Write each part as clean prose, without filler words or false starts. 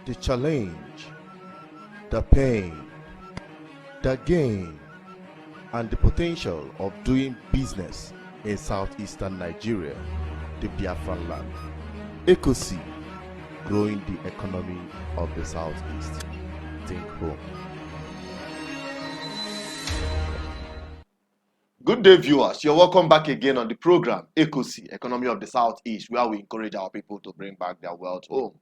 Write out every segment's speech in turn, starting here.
the challenge, the pain, the gain, and the potential of doing business in southeastern Nigeria, the Biafran land. ECOC, growing the economy of the southeast. Think home. Good day, viewers. You're welcome back again on the program ECOC, Economy of the Southeast, where we encourage our people to bring back their wealth home.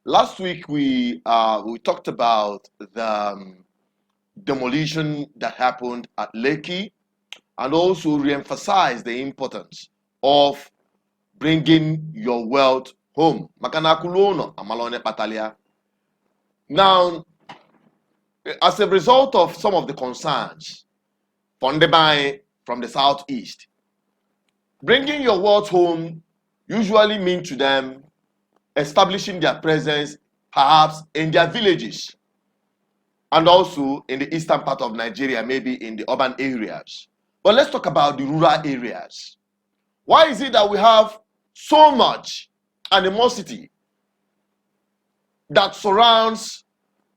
Last week we talked about the demolition that happened at Lekki, and also re-emphasized the importance of bringing your wealth home. Now, as a result of some of the concerns funded by from the southeast, bringing your wealth home usually means to them establishing their presence perhaps in their villages and also in the eastern part of Nigeria, maybe in the urban areas. But let's talk about the rural areas. Why is it that we have so much animosity that surrounds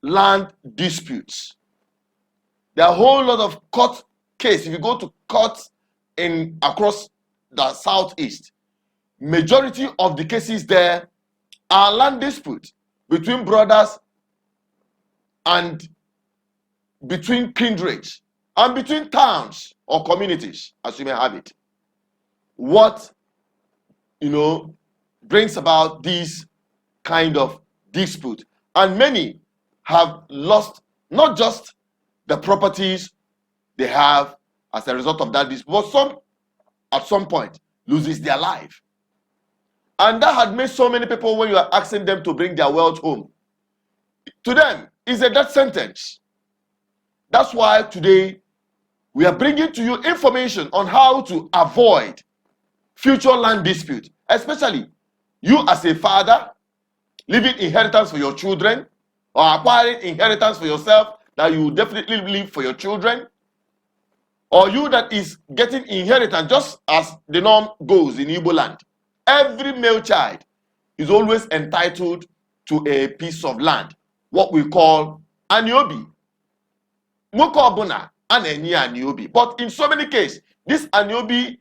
land disputes? There are a whole lot of court cases. If you go to court across the southeast, majority of the cases there are land disputes between brothers and between kindreds and between towns or communities, as you may have it. What brings about these kind of dispute? And many have lost not just the properties they have as a result of that dispute, but some at some point loses their life. And that had made so many people, when you are asking them to bring their wealth home, to them is a death sentence. That's why today we are bringing to you information on how to avoid future land dispute, especially you as a father leaving inheritance for your children or acquiring inheritance for yourself that you will definitely leave for your children, or you that is getting inheritance just as the norm goes in Igbo land. Every male child is always entitled to a piece of land, what we call aniobi. But in so many cases, this aniobi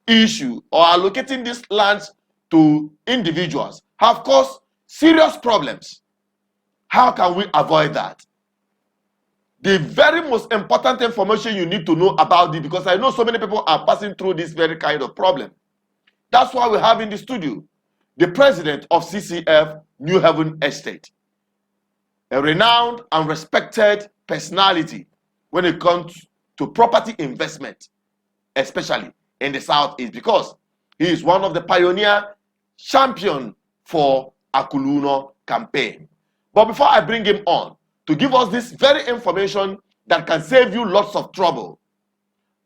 issue or allocating these lands to individuals have caused serious problems. How can we avoid that? The very most important information you need to know about it, because I know so many people are passing through this very kind of problem. That's why we have in the studio the president of CCF New Haven Estate, a renowned and respected personality when it comes to property investment, especially in the Southeast, because he is one of the pioneer champion for Akuluno campaign. But before I bring him on to give us this very information that can save you lots of trouble,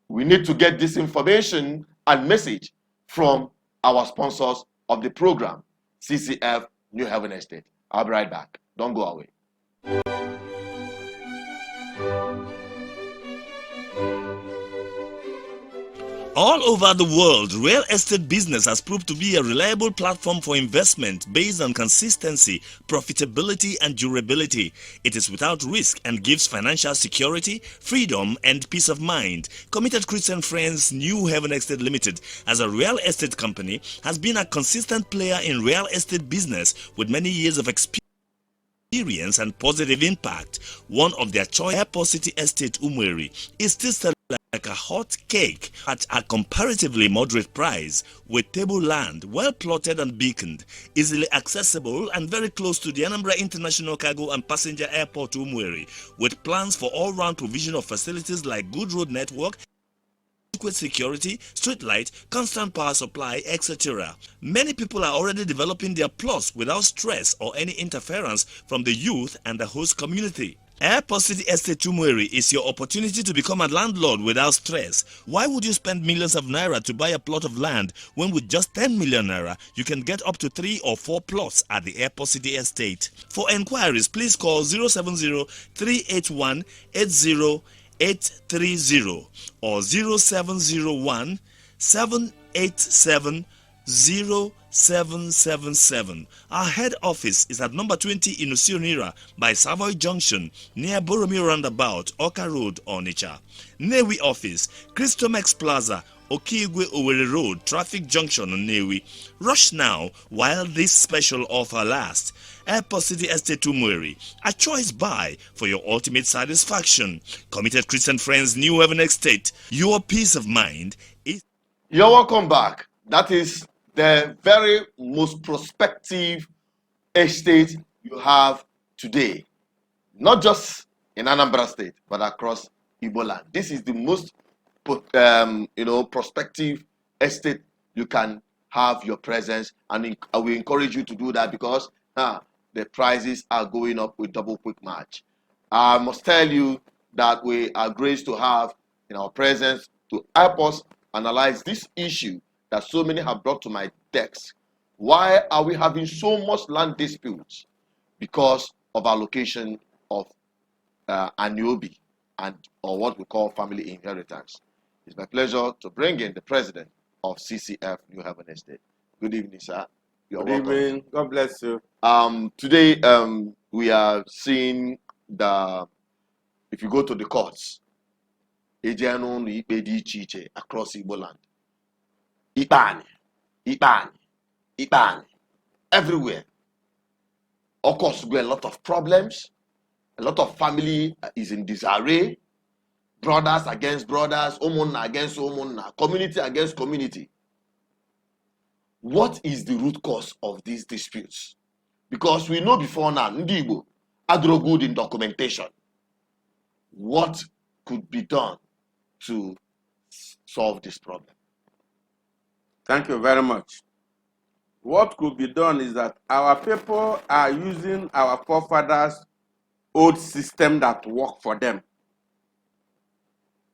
we need to get this information and message from our sponsors of the program, CCF New Haven Estate. I'll be right back. Don't go away. All over the world, real estate business has proved to be a reliable platform for investment based on consistency, profitability, and durability. It is without risk and gives financial security, freedom, and peace of mind. Committed Christian Friends New Haven Estate Limited, as a real estate company, has been a consistent player in real estate business with many years of experience and positive impact. One of their choice, Airport City Estate Umweri, is still selling like a hot cake at a comparatively moderate price, with table land, well plotted and beaconed, easily accessible and very close to the Anambra International Cargo and Passenger Airport Umweri, with plans for all-round provision of facilities like good road network, adequate security, street light, constant power supply, etc. Many people are already developing their plots without stress or any interference from the youth and the host community. Airport City Estate Umweri is your opportunity to become a landlord without stress. Why would you spend millions of naira to buy a plot of land when with just 10 million naira you can get up to 3 or 4 plots at the Airport City Estate? For enquiries, please call 070-381-80830 or 0701-787 0777. Our head office is at number 20 Inusionira by Savoy Junction near Boromir Roundabout, Oka Road, Onitsha. Newi office, Christomex Plaza, Okigwe Owerri Road, Traffic Junction, Newi. Rush now while this special offer lasts. Airport City Estate Tumweri, a choice buy for your ultimate satisfaction. Committed Christian Friends, New Heaven Estate, your peace of mind is... You're welcome back. That is the very most prospective estate you have today. Not just in Anambra State, but across Igbo land. This is the most prospective estate you can have your presence, and I will encourage you to do that because the prices are going up with double quick match. I must tell you that we are graced to have in our presence to help us analyze this issue that so many have brought to my desk. Why are we having so much land disputes? Because of allocation of annuity or what we call family inheritance. It's my pleasure to bring in the president of CCF New Heaven Estate. Good evening, sir. Good evening. God bless you. Today we are seeing if you go to the courts, across Igbo land. Ibani, everywhere. Of course, we have a lot of problems. A lot of family is in disarray. Brothers against brothers, omonna against omonna, community against community. What is the root cause of these disputes? Because we know before now, Ndi Igbo are good in documentation. What could be done to solve this problem? Thank you very much. What could be done is that our people are using our forefathers' old system that worked for them.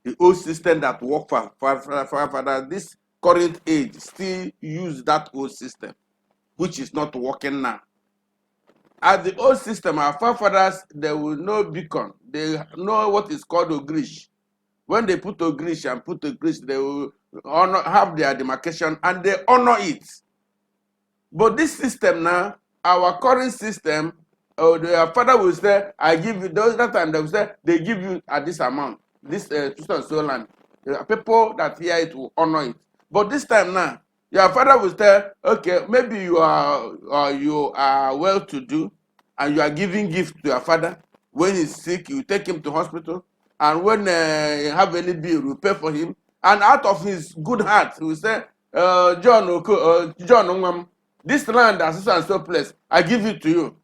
The old system that worked for forefathers, this current age still use that old system, which is not working now. At the old system, our forefathers, they will know beacon. They know what is called Ogrish. When they put Ogrish and put Ogrish, they will have their demarcation and they honor it. But this system now, our current system, the father will say, I give you, that time they will say, they give you at this amount, this so land. The people that hear it will honor it. But this time now, your father will say, okay, maybe you are well-to-do, and you are giving gift to your father. When he's sick, you take him to hospital, and when you have any bill, you pay for him. And out of his good heart, he will say, John, this land, as and so place, I give it to you.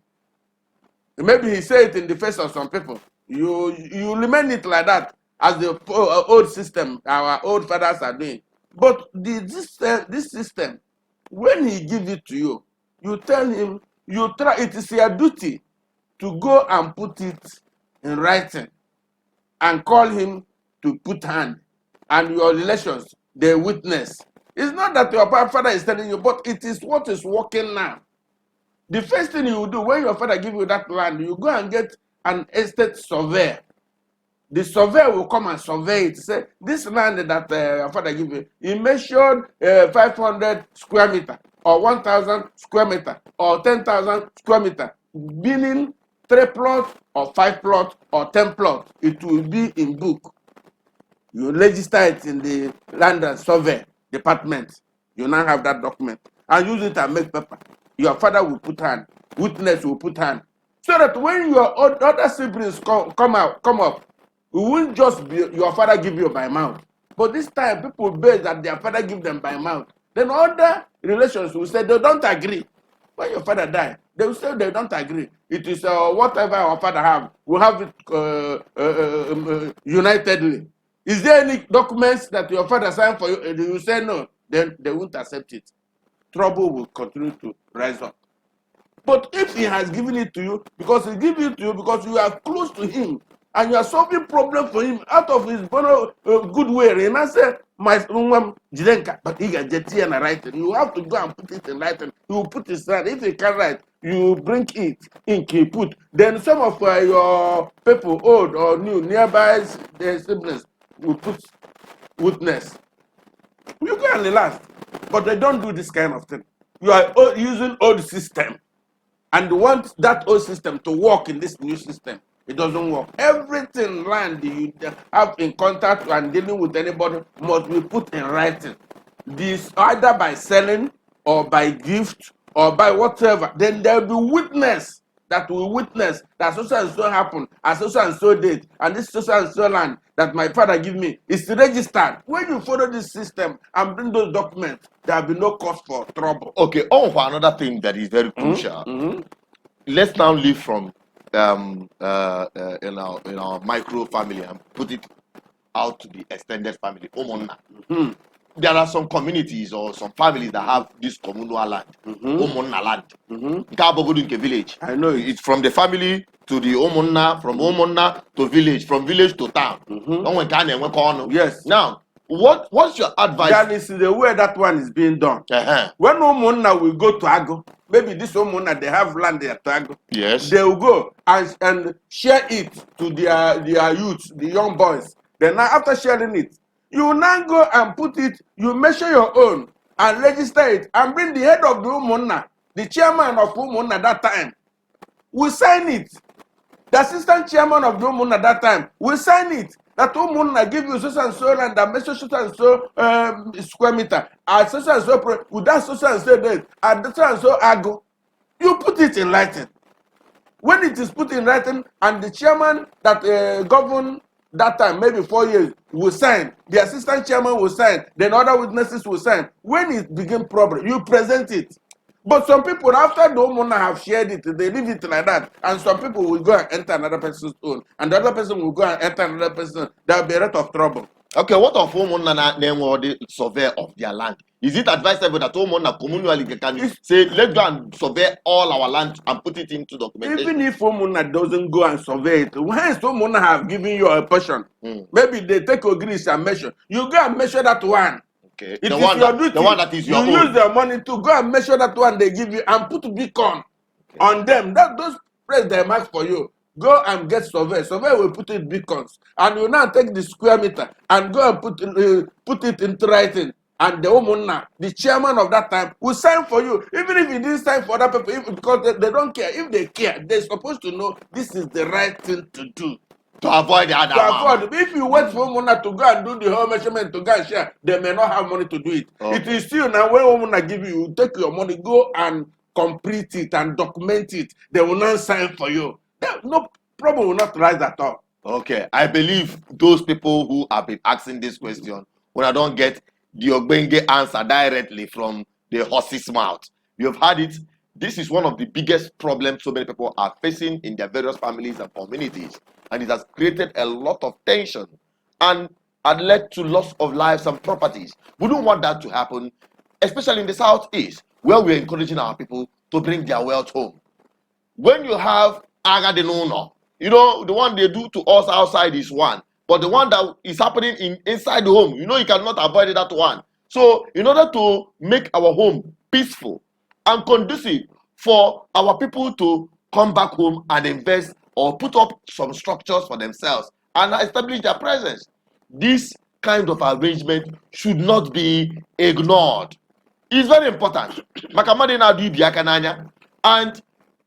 Maybe he say it in the face of some people. You remain it like that, as the old system, our old fathers are doing. But this system, when he gives it to you, you tell him, it is your duty to go and put it in writing and call him to put hand, and your relations, they witness. It's not that your father is telling you, but it is what is working now. The first thing you do when your father gives you that land, you go and get an estate surveyor. The surveyor will come and survey it. Say, this land that your father gave you, he measured 500 square meter, or 1,000 square meter, or 10,000 square meter, meaning 3 plots, or 5 plots, or 10 plots. It will be in book. You register it in the land and survey department. You now have that document and use it and make paper. Your father will put hand, witness will put hand, so that when your other siblings come up, it won't just be your father give you by mouth. But this time, people base that their father give them by mouth. Then other relations will say they don't agree. When your father died, they will say they don't agree. It is whatever our father have, we have it unitedly. Is there any documents that your father signed for you? And you say no, then they won't accept it. Trouble will continue to rise up. But if he has given it to you, because he gives it to you because you are close to him, and you are solving problem for him out of his good way, and I say, my Jidenka, but he got jetty and writing. You have to go and put it in writing. You put his hand. If he can write, you bring it, ink, you put. Then some of your people, old or new, nearby siblings, will put witness. You go and relax. But they don't do this kind of thing. You are using old system and want that old system to work in this new system. It doesn't work. Everything land you have in contact and dealing with anybody must be put in writing. This either by selling or by gift or by whatever. Then there will be witness that will witness that so and so happened at so and so date, and this so and so land that my father give me is registered. When you follow this system and bring those documents, there will be no cause for trouble. Okay, for another thing that is very crucial. Let's now leave from in our micro family and put it out to the extended family. There are some communities or some families that have this communal land, land. Village. I know it's from the family to the Omonna, from Omonna to village, from village to town. Yes. Now, what's your advice? That is the way that one is being done. When Omonna will go to Ago, maybe this Omonna they have land there to Ago. Yes. They will go and share it to their youth, the young boys. Then after sharing it, you now go and put it, you measure your own and register it and bring the head of the Umunna, the chairman of Umunna that time, will sign it. The assistant chairman of the Umunna that time will sign it. That Umunna give you so and so land and measure so and so square meter at so and so with that so and so date at so and so ago. You put it in writing. When it is put in writing and the chairman that govern that time, maybe 4 years, will sign. The assistant chairman will sign. Then other witnesses will sign. When it begin problem, you present it. But some people, after the homeowner have shared it, they leave it like that. And some people will go and enter another person's own. And the other person will go and enter another person. There will be a lot of trouble. Okay, what of homeowner name or the survey of their land? Is it advisable that homeowner communally can say, let's go and survey all our land and put it into documentation? Even if homeowner doesn't go and survey it, once homeowner have given you a portion, maybe they take a grease and measure. You go and measure that one. Okay. It is your duty. The one that is your own. You use their money to go and measure that one they give you and put beacon on them. That those place they mark for you. Go and get survey. Survey will put it beacons, and you now take the square meter and go and put it into writing. And the homeowner, the chairman of that time, will sign for you. Even if he didn't sign for other people, because they don't care. If they care, they're supposed to know this is the right thing to do. To avoid the other one. If you wait for homeowner to go and do the whole measurement to go and share, they may not have money to do it. Okay. It is still now when homeowner give you take your money, go and complete it and document it. They will not sign for you. No problem will not rise at all. Okay, I believe those people who have been asking this question, when I don't get the Ogbenge answer directly from the horse's mouth, you've had it. This is one of the biggest problems so many people are facing in their various families and communities. And it has created a lot of tension and had led to loss of lives and properties. We don't want that to happen, especially in the Southeast, where we're encouraging our people to bring their wealth home. When you have Aga de Nono, you know, the one they do to us outside is one, but the one that is happening inside the home, you know, you cannot avoid that one. So in order to make our home peaceful and conducive for our people to come back home and invest or put up some structures for themselves and establish their presence, this kind of arrangement should not be ignored. It's very important. And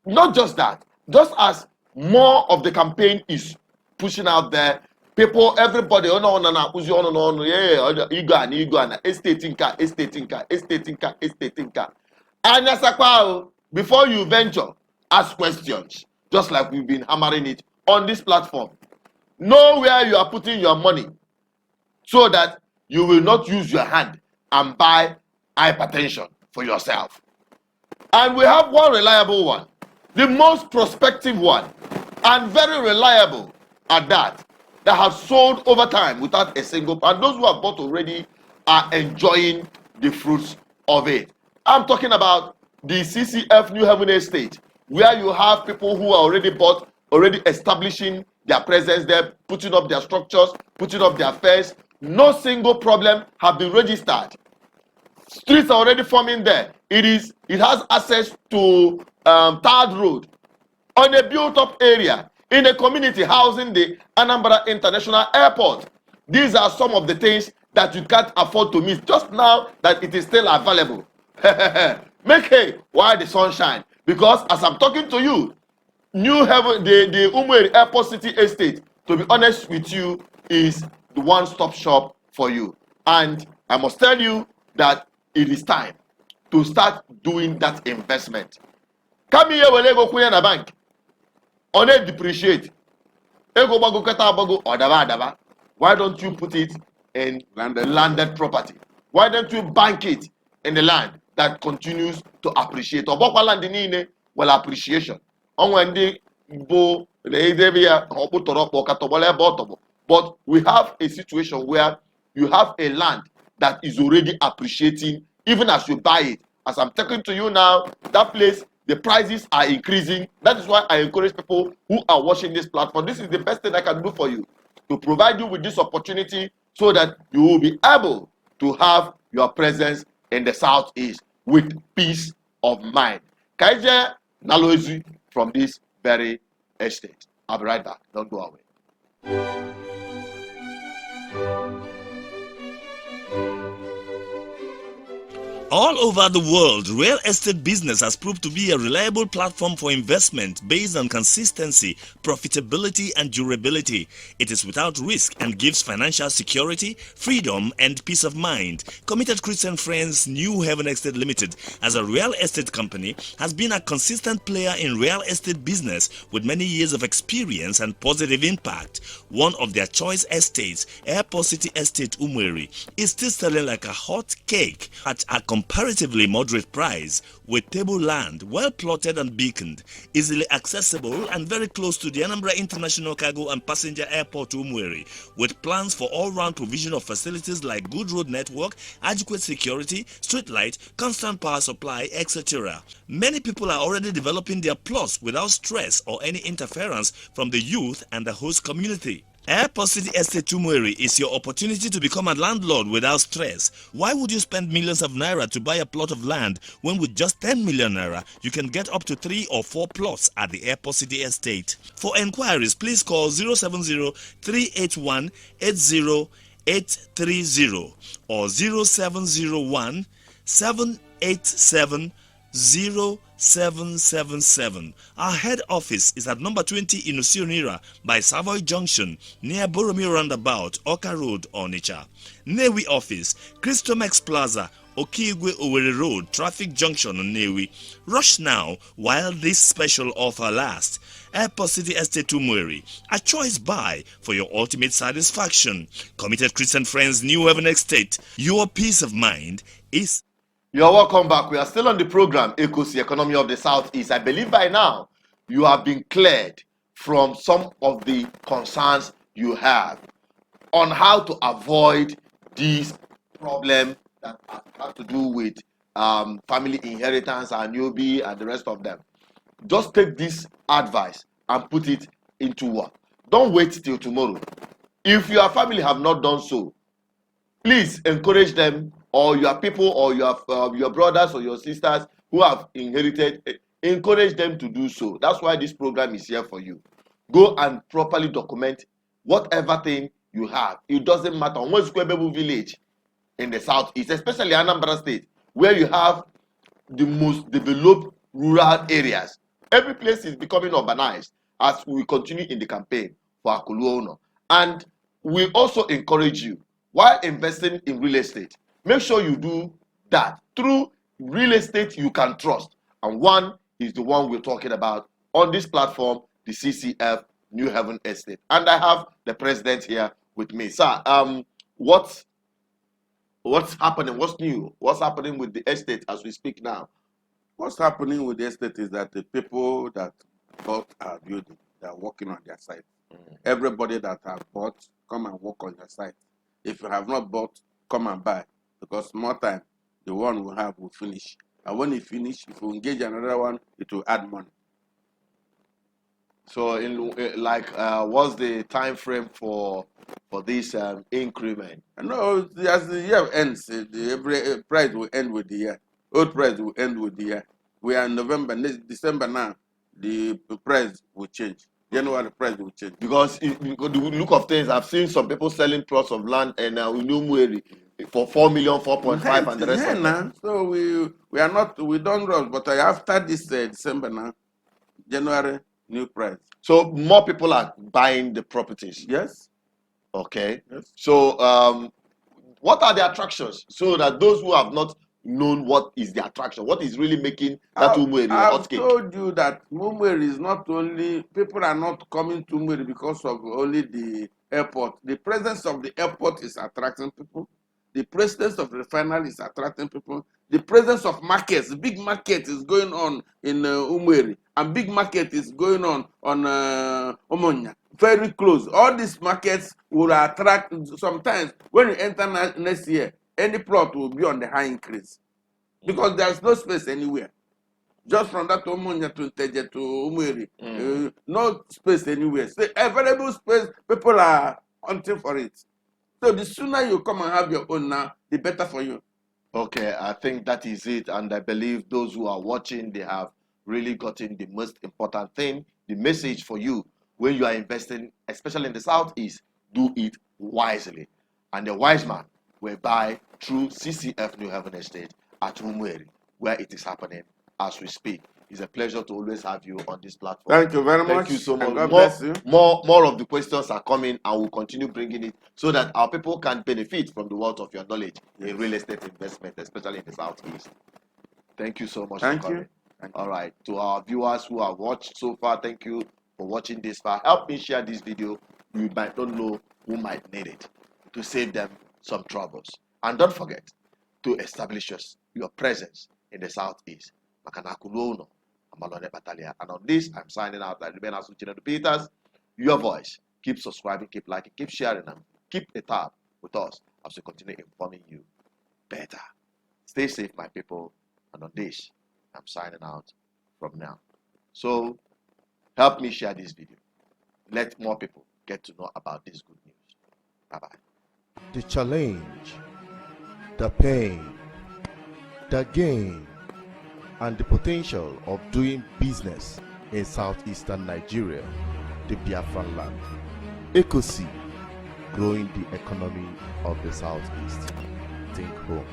not just that, just as more of the campaign is pushing out there, people, everybody, before you venture, ask questions, just like we've been hammering it on this platform. Know where you are putting your money so that you will not use your hand and buy hypertension for yourself. And we have one reliable one, the most prospective one, and very reliable at that have sold over time without a single, and those who have bought already are enjoying the fruits of it. I'm talking about the CCF New Haven Estate, where you have people who are already bought, already establishing their presence there, putting up their structures, putting up their affairs. No single problem have been registered. Streets are already forming there. It has access to Third Road on a built-up area in a community housing the Anambra International Airport. These are some of the things that you can't afford to miss just now that it is still available. Make hay while the sun shines, because as I'm talking to you, New Heaven, the Umweri Airport City Estate, to be honest with you, is the one-stop shop for you. And I must tell you that it is time to start doing that investment. Come here, we go kwụnye na bank. On it depreciate. Ego bago kata bago odaba. Why don't you put it in landed property? Why don't you bank it in the land that continues to appreciate? Obokwa land niile will appreciation. Onwende bo leidebia okputoro katobole botobo. But we have a situation where you have a land that is already appreciating even as you buy it. As I'm talking to you now, that place, the prices are increasing. That is why I encourage people who are watching this platform. This is the best thing I can do for you, to provide you with this opportunity so that you will be able to have your presence in the Southeast with peace of mind. Kaije Nalozi from this very estate. I'll be right back. Don't go away. All over the world, real estate business has proved to be a reliable platform for investment based on consistency, profitability, and durability. It is without risk and gives financial security, freedom, and peace of mind. Committed Christian Friends New Heaven Estate Limited, as a real estate company, has been a consistent player in real estate business with many years of experience and positive impact. One of their choice estates, Airport City Estate Umweri, is still selling like a hot cake at a comparatively moderate price, with table land, well plotted and beaconed, easily accessible and very close to the Anambra International Cargo and Passenger Airport Umweri, with plans for all-round provision of facilities like good road network, adequate security, street light, constant power supply, etc. Many people are already developing their plots without stress or any interference from the youth and the host community. Airport City Estate Umweri is your opportunity to become a landlord without stress. Why would you spend millions of naira to buy a plot of land when with just 10 million naira you can get up to 3 or 4 plots at the Airport City Estate? For enquiries, please call 070-381-80830 or 0701-787-0777. Our head office is at number 20 Inusionira by Savoy Junction near Boromir Roundabout, Oka Road, Onitsha. Newi office, Christomex Plaza, Okigwe Owerri Road, Traffic Junction on Newi. Rush now while this special offer lasts. Airport City Estate Umweri, a choice buy for your ultimate satisfaction. Committed Christian Friends New Heaven Estate, your peace of mind is... You're welcome back. We are still on the program, Echoes, the Economy of the Southeast. I believe by now you have been cleared from some of the concerns you have on how to avoid these problems that have to do with family inheritance and newbie and the rest of them. Just take this advice and put it into work. Don't wait till tomorrow. If your family have not done so, please encourage them, or your people, or your brothers or your sisters who have inherited, encourage them to do so. That's why this program is here for you. Go and properly document whatever thing you have. It doesn't matter. One Squareable village in the southeast, especially Anambra State, where you have the most developed rural areas. Every place is becoming urbanized as we continue in the campaign for Akuluono. And we also encourage you, while investing in real estate, make sure you do that through real estate you can trust. And one is the one we're talking about on this platform, the CCF New Heaven Estate. And I have the president here with me. Sir, what's happening? What's new? What's happening with the estate as we speak now? What's happening with the estate is that the people that bought our building, they are working on their site. Everybody that have bought, come and work on your site. If you have not bought, come and buy, because more time the one we have will finish. And when it finish, if you engage another one, it will add money. So, what's the time frame for this increment? No, as the year ends, every price will end with the year. Old price will end with the year. We are in November, next December now. The price will change. January price will change. Because because the look of things, I've seen some people selling plots of land and Unumueri for 4 million, 4.5, and the rest of them. So we don't rush, but after this December now, January new price. So more people are buying the properties. Yes. Okay. Yes. So what are the attractions? So that those who have not known what is the attraction, what is really making that Umueri a hot I've cake? told you that Umueri is not only, people are not coming to Umueri because of only the airport. The presence of the airport is attracting people. The presence of the refinery is attracting people. The presence of markets, big market is going on in Umueri, and big market is going on Omonia, very close. All these markets will attract. Sometimes when you enter next year, any plot will be on the high increase because there's no space anywhere. Just from that Omonia to Teje to Umueri, no space anywhere. So available space, people are hunting for it. So the sooner you come and have your own now, the better for you. Okay, I think that is it. And I believe those who are watching, they have really gotten the most important thing. The message for you when you are investing, especially in the Southeast, do it wisely. And the wise man will buy through CCF New Haven Estate at Umueri, where it is happening as we speak. It's a pleasure to always have you on this platform. Thank you very much. Thank you so much. And God bless you. More of the questions are coming, and we'll continue bringing it so that our people can benefit from the wealth of your knowledge in real estate investment, especially in the Southeast. Thank you so much Thank for coming. you. All right. To our viewers who have watched so far, thank you for watching this far. Help me share this video. You might not know who might need it to save them some troubles. And don't forget to establish your presence in the Southeast. And on this, I'm signing out. I remain as Peters. Your voice. Keep subscribing, keep liking, keep sharing, and keep a tab with us as we continue informing you better. Stay safe, my people. And on this, I'm signing out from now. So help me share this video. Let more people get to know about this good news. Bye-bye. The challenge, the pain, the gain, and the potential of doing business in southeastern Nigeria, the Biafran land. ECOC, growing the economy of the southeast. Think home.